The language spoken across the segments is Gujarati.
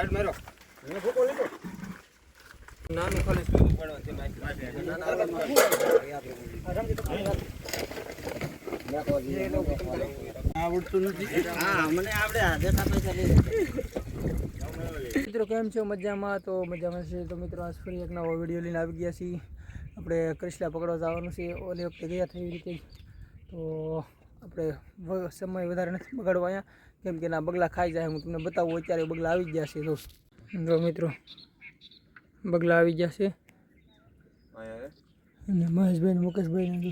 સાઈડ મારો મેં ફોટો લીધો નાનું ખાલી સ્પીડ પડવા છે આવડતું નથી હા મને આવડે દેખા પૈસા લઈ મિત્રો કેમ છો મજામાં તો મજામાં છે તો મિત્રો આજ ફરી એક નવો વિડીયો લઈને આવી ગયા છીએ આપણે કૃષ્ણા પકડવા જવાનું છે ઓલી વખતે ગયા થઈ રીતે તો આપણે સમય વધારે નથી બગાડવા અહીંયા કેમ કે ના બગલા ખાઈ જાય હું તમને બતાવું અત્યારે બગલા આવી ગયા છે તો જો મિત્રો બગલા આવી ગયા છે અને મહેશભાઈ ને મુકેશભાઈ ને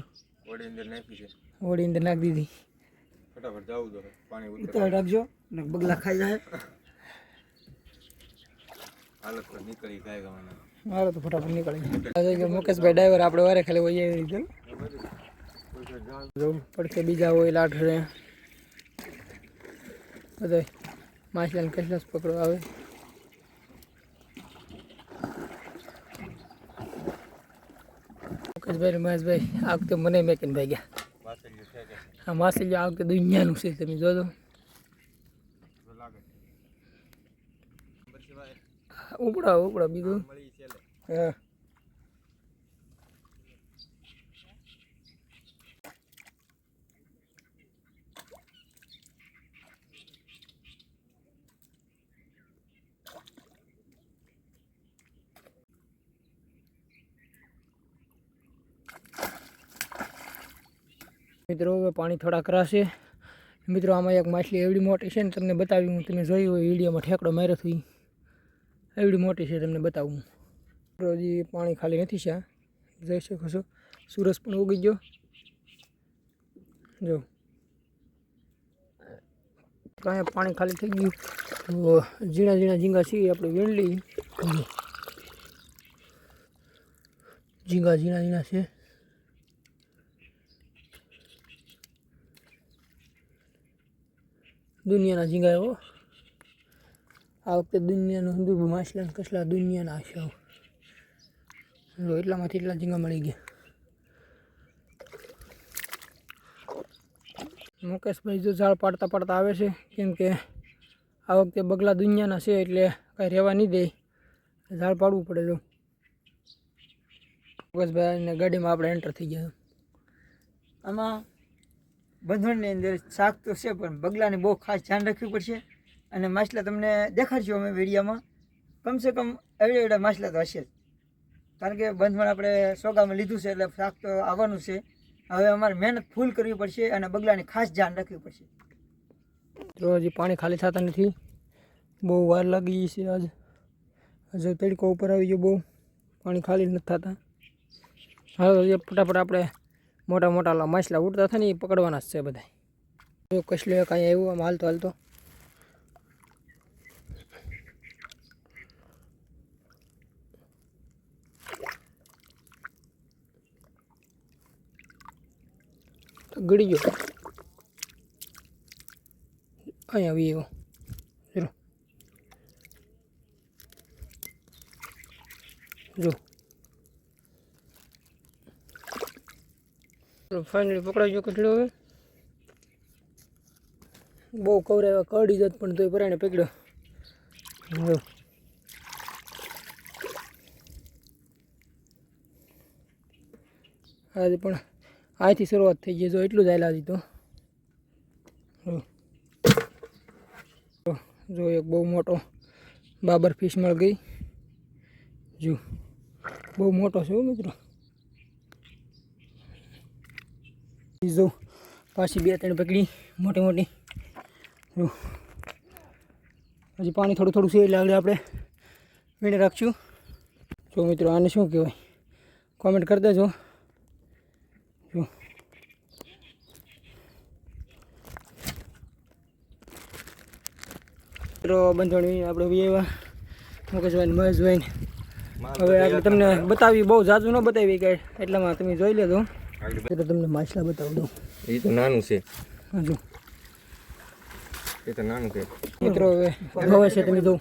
ઓડી અંદર નાખી દીધી ફટાફટ જાવું દો પાણી ઉતાર રાખજો ને બગલા ખાઈ જાય હાલત તો નીકળી જાય ગવાના હાલો તો ફટાફટ નીકળી જાય મુકેશભાઈ ડ્રાઈવર આપણે વારે ખાલી હોય એવી રીતે જો પડખે બીજા હોય લાઠ બધા માછલાને કેટલા પકડવા આવે મુકેશભાઈ મહેશભાઈ આ વખતે મને મેકીને ભાઈ ગયા હા માછલી આ વખતે દુનિયાનું છે તમે જોજો ઉપડા બીજું હા મિત્રો હવે પાણી થોડા કરાશે મિત્રો આમાં એક માછલી એવડી મોટી છે ને તમને બતાવી હું તમે જોઈ હોય વિડીયોમાં ઠેકડો માર્યો હતો એવડી મોટી છે તમને બતાવું હજી પાણી ખાલી નથી છે જોઈ શકો છો સૂરજ પણ ઉગી ગયો જો અહીંયા પાણી ખાલી થઈ ગયું તો ઝીણા ઝીંગા છે આપણે વીણલી ઝીણા છે દુનિયાના ઝીંગા એવો આ વખતે દુનિયાનું હિન્દુ માછલા કસલા દુનિયાના છે એટલામાંથી એટલા ઝીંગા મળી ગયા મુકેશભાઈ જો ઝાડ પાડતા આવે છે કેમ કે આ વખતે બગલા દુનિયાના છે એટલે કાંઈ રહેવા નહીં દે ઝાડ પાડવું પડે જો મુકેશભાઈને ગાડીમાં આપણે એન્ટર થઈ ગયા આમાં બંધણની અંદર શાક તો છે પણ બગલાને બહુ ખાસ ધ્યાન રાખવું પડશે અને માછલા તમને દેખાડશું અમે વિડીયોમાં કમસે કમ એવડા માછલા તો હશે જ કારણ કે બંધણ આપણે સોગામાં લીધું છે એટલે શાક તો આવવાનું છે હવે અમારે મહેનત ફૂલ કરવી પડશે અને બગલાની ખાસ ધ્યાન રાખવી પડશે તો હજી પાણી ખાલી થતા નથી બહુ વાર લાગી છે આજ હજુ તડકો ઉપર આવી ગયો બહુ પાણી ખાલી નથી થતા હવે ફટાફટ આપણે મોટા માછલા ઉડતા થાય ને એ પકડવાના જ છે બધા જો કસલો કાંઈ આવ્યું આમ હાલતો ગળી ગયો અહીંયા આવી એવો જો ફાઇનલી પકડાઈ ગયો કેટલો હવે બહુ કવરાવ્યા કરડી જત પણ તોય પરાણે પકડ્યો જો આજે પણ અહીંથી શરૂઆત થઈ ગઈ જો એટલું જ આવેલા હજી તો જો એક બહુ મોટો બાબર ફિશ મળી ગઈ જો બહુ મોટો છે મિત્રો જો પાછી 2-3 પકડી મોટી જો હજી પાણી થોડું છે એટલે આગળ આપણે વીણે રાખશું જો મિત્રો આને શું કહેવાય કોમેન્ટ કરી દેજો જો મિત્રો બંધણી આપણે એવા મુકેશભાઈ મહેશભાઈ હવે આપણે તમને બતાવી બહુ ઝાઝુ ન બતાવી કે એટલામાં તમે જોઈ લેજો તો તમને માછલા બતાવી દઉં એ તો નાનું છે હજુ એ તો નાનું છે મિત્રો હવે છે તમે જો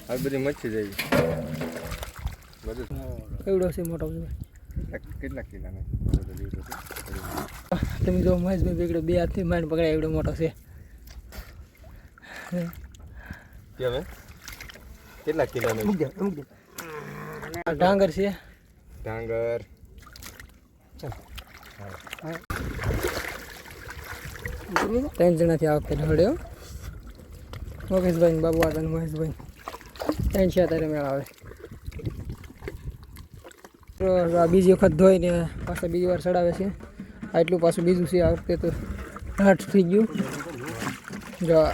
આ બધી મચ્છી જાય બધું કેવડો છે મોટો છે કેટલા કિલોનો તમે જો મહેશભાઈ બેગડો બે હાથથી માંડ પકડાય એવડો મોટો છે કેમ કેટલા કિલોનો આ ડાંગર છે ડાંગર ત્રણ જણાથી આ વખતે ઢળ્યો મહેશભાઈ બાબુ આદન મહેશભાઈ ત્રણ છે અત્યારે મેળ આવે તો આ બીજી વખત ધોઈને પાછા બીજી વાર ચડાવે છે આટલું પાછું બીજું છે આ વખતે તો હાટ થઈ ગયું જો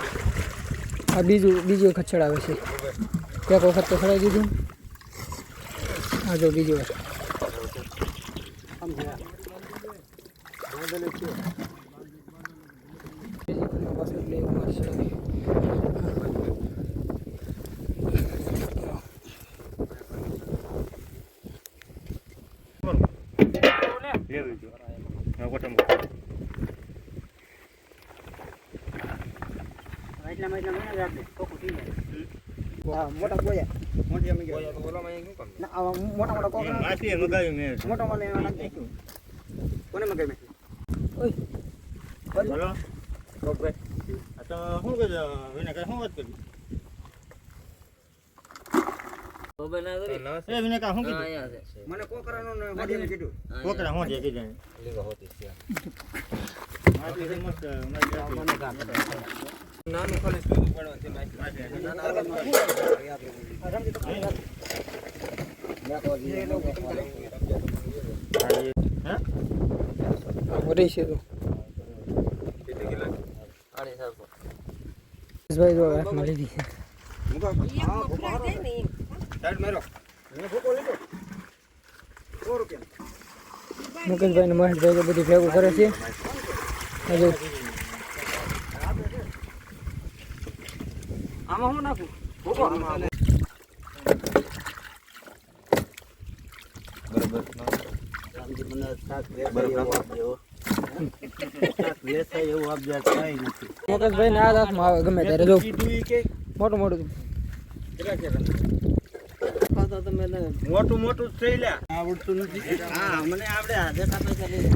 આ બીજી વખત ચડાવે છે એક વખત તો ચડાવી દીધું આ જો બીજી વાર મોટા બોયા મોટી અમે મોટા કોકરા માસી મગાવી મેં મોટા મને નાખી કોને મગાવી ઓય બોલો કોકરે આ તો શું કે વિના કઈ શું વાત કરી એ વિના કા શું કીધું મને કોકરાનો ને મોઢે કીધું કોકરા શું છે કીધું લીગા હોતી છે માસી મસ્ત નાનું ખાલી શું પડવાનું છે મોટી છે તો ભાઈ જો હાથમાં લીધી મુકેશભાઈ ને મહેશભાઈ તો બધું ભેગું કરે છે હજુ આમાં શું નાખું મુકેશભાઈ ને આ હાથમાં આવે ગમે ત્યારે જો મોટું મોટું મોટું મોટું થઈ લ્યા આવડતું નથી હા મને આવડે 1000 પૈસા લઈ